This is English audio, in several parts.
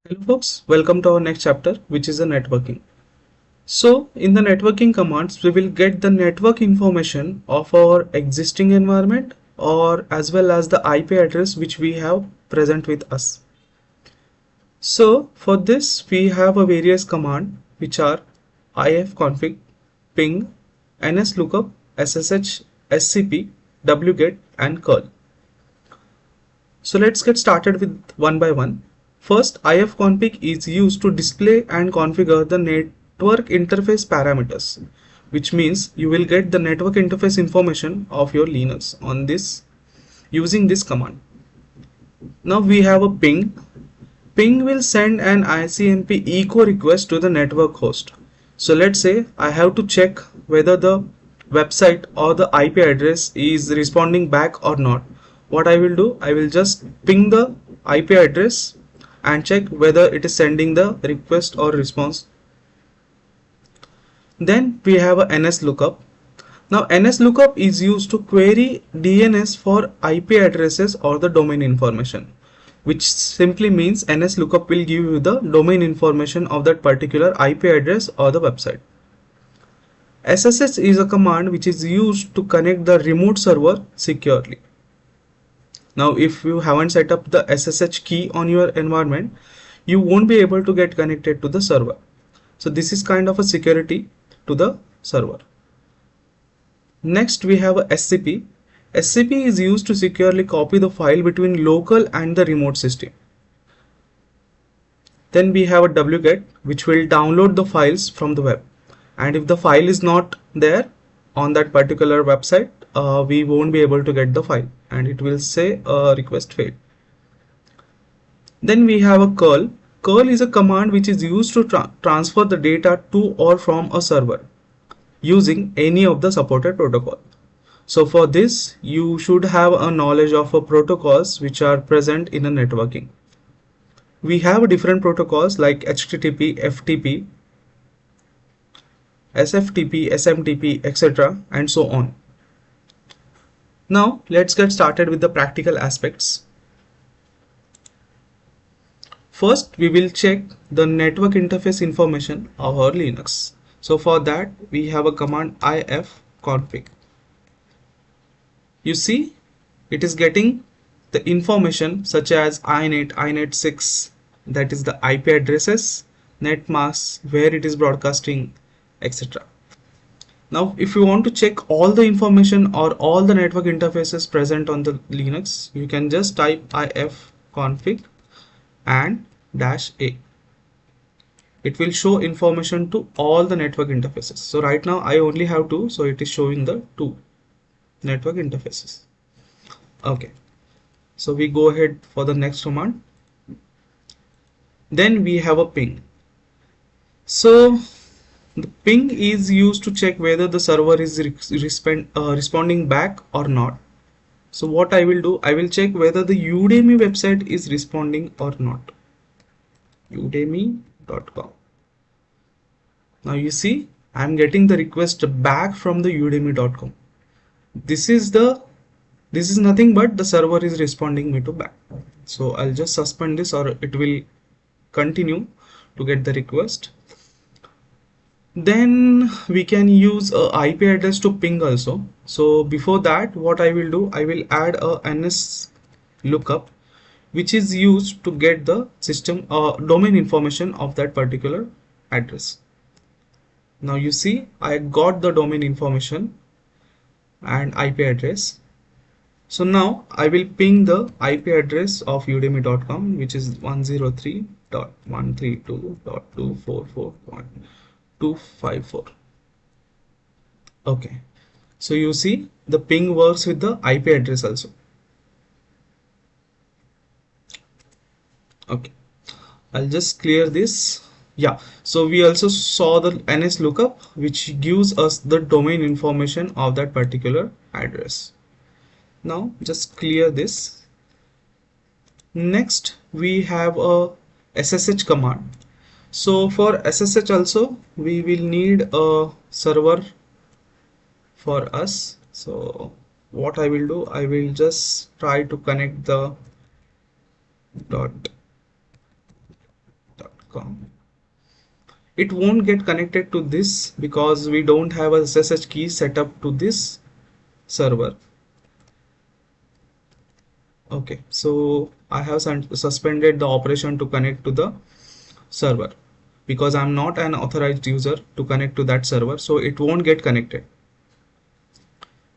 Hello folks, welcome to our next chapter, which is the networking. So in the networking commands, we will get the network information of our existing environment or as well as the IP address which we have present with us. So for this we have a various command which are ifconfig, ping, nslookup, ssh, scp, wget and curl. So let's get started with one by one. First, ifconfig is used to display and configure the network interface parameters, which means you will get the network interface information of your Linux on this using this command. Now we have a ping. Ping will send an ICMP echo request to the network host. So let's say I have to check whether the website or the IP address is responding back or not. What I will do, I will just ping the IP address and check whether it is sending the request or response. Then we have a NSLOOKUP. Now NSLOOKUP is used to query DNS for IP addresses or the domain information, which simply means NSLOOKUP will give you the domain information of that particular IP address or the website. SSH is a command which is used to connect the remote server securely. Now if you haven't set up the SSH key on your environment, you won't be able to get connected to the server. So this is kind of a security to the server. Next we have a SCP. SCP is used to securely copy the file between local and the remote system. Then we have a wget, which will download the files from the web, and if the file is not there on that particular website, we won't be able to get the file and it will say request failed. Then we have a curl. Curl is a command which is used to transfer the data to or from a server using any of the supported protocol. So for this you should have a knowledge of protocols which are present in a networking. We have different protocols like HTTP, FTP, SFTP, SMTP, etc. and so on. Now let's get started with the practical aspects. First we will check the network interface information of our Linux. So for that we have a command ifconfig. You see it is getting the information such as inet, inet6, that is the IP addresses, net masks, where it is broadcasting, etc. Now if you want to check all the information or all the network interfaces present on the Linux, you can just type ifconfig and -a. It will show information to all the network interfaces. So right now I only have 2, so it is showing the 2 network interfaces. Okay, so we go ahead for the next command. Then we have a ping. So the ping is used to check whether the server is responding back or not. So what I will do, I will check whether the Udemy website is responding or not. Udemy.com. Now you see I am getting the request back from the Udemy.com. This is nothing but the server is responding me to back. So I'll just suspend this, or it will continue to get the request. Then we can use a IP address to ping also. So before that, what I will do, I will add a NSLOOKUP, which is used to get the system domain information of that particular address. Now you see I got the domain information and IP address. So now I will ping the IP address of udemy.com, which is 103.132.244.254. Okay, so you see the ping works with the IP address also. Okay, I'll just clear this. Yeah, so we also saw the NSLOOKUP, which gives us the domain information of that particular address. Now just clear this. Next we have a SSH command. So for SSH also we will need a server for us. So what I will do, I will just try to connect the com. It won't get connected to this because we don't have a SSH key set up to this server. Okay, so I have suspended the operation to connect to the server because I'm not an authorized user to connect to that server, so it won't get connected.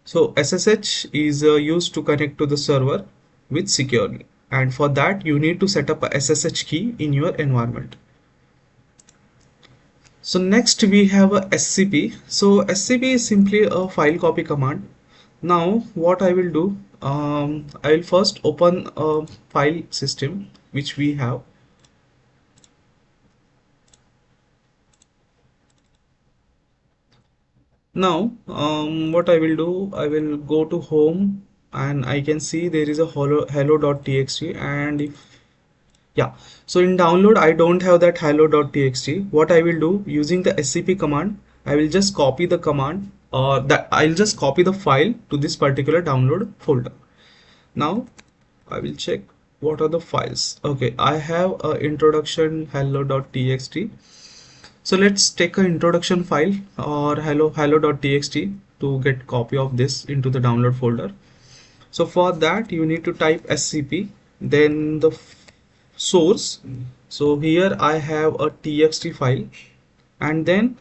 So SSH is used to connect to the server with securely, and for that you need to set up a SSH key in your environment. So next we have a SCP. So SCP is simply a file copy command. Now what I will do, I will first open a file system which we have. Now what I will do, I will go to home and I can see there is a hello.txt, and if yeah, so in download I don't have that hello.txt. What I will do, using the scp command, I will just copy the command, or that I'll just copy the file to this particular download folder. Now I will check what are the files. Okay, I have a introduction hello.txt. So let's take an introduction file or hello.txt to get copy of this into the download folder. So for that you need to type scp, then the source. So here I have a txt file, and then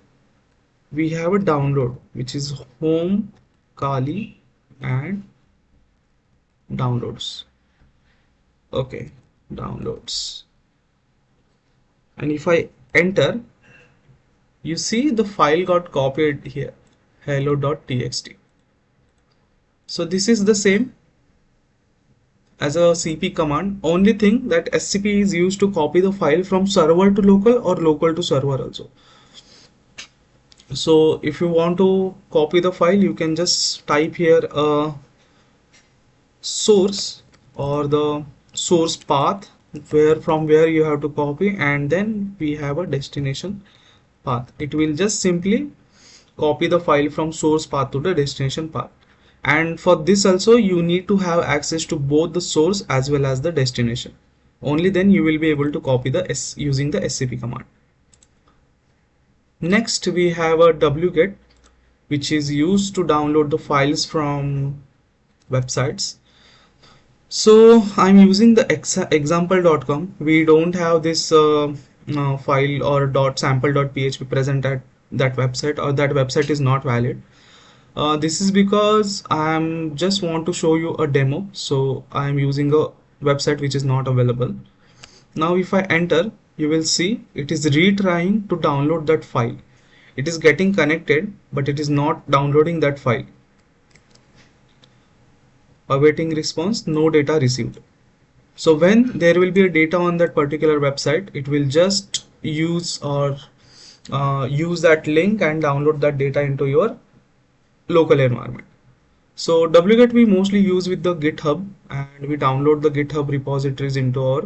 we have a download which is home kali and downloads. Okay, downloads, and if I enter, you see the file got copied here, hello.txt. So this is the same as a cp command, only thing that scp is used to copy the file from server to local or local to server also. So if you want to copy the file, you can just type here a source or the source path from where you have to copy, and then we have a destination path. It will just simply copy the file from source path to the destination path, and for this also you need to have access to both the source as well as the destination. Only then you will be able to copy using the scp command. Next we have a wget, which is used to download the files from websites. So I'm using the example.com. we don't have this file or .sample.php present at that website, or that website is not valid. This is because I'm just want to show you a demo, so I'm using a website which is not available. Now if I enter, you will see it is retrying to download that file. It is getting connected, but it is not downloading that file. Awaiting response, no data received. So when there will be a data on that particular website, it will just use that link and download that data into your local environment. So wget we mostly use with the GitHub, and we download the GitHub repositories into our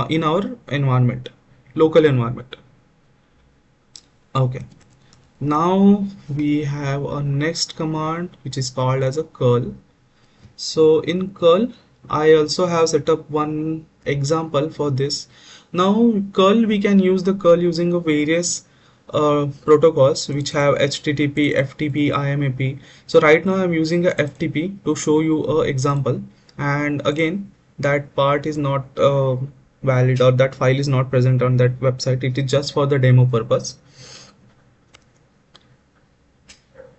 in our environment, local environment. Okay, now we have a next command which is called as a curl. So in curl I also have set up one example for this. Now curl, we can use the curl using a various protocols which have HTTP, FTP, IMAP. So right now I'm using a FTP to show you a example, and again that part is not valid, or that file is not present on that website. It is just for the demo purpose.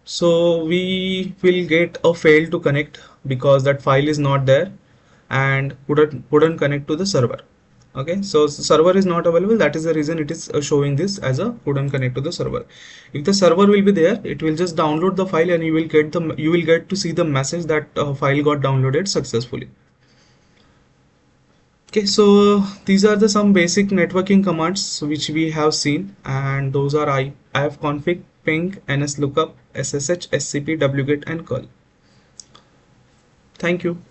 So we will get a fail to connect because that file is not there and couldn't connect to the server. Okay, so server is not available. That is the reason it is showing this as a couldn't connect to the server. If the server will be there, it will just download the file, and you will get to see the message that file got downloaded successfully. Okay, so these are the some basic networking commands which we have seen, and those are ifconfig, ping, nslookup, ssh, scp, wget, and curl. Thank you.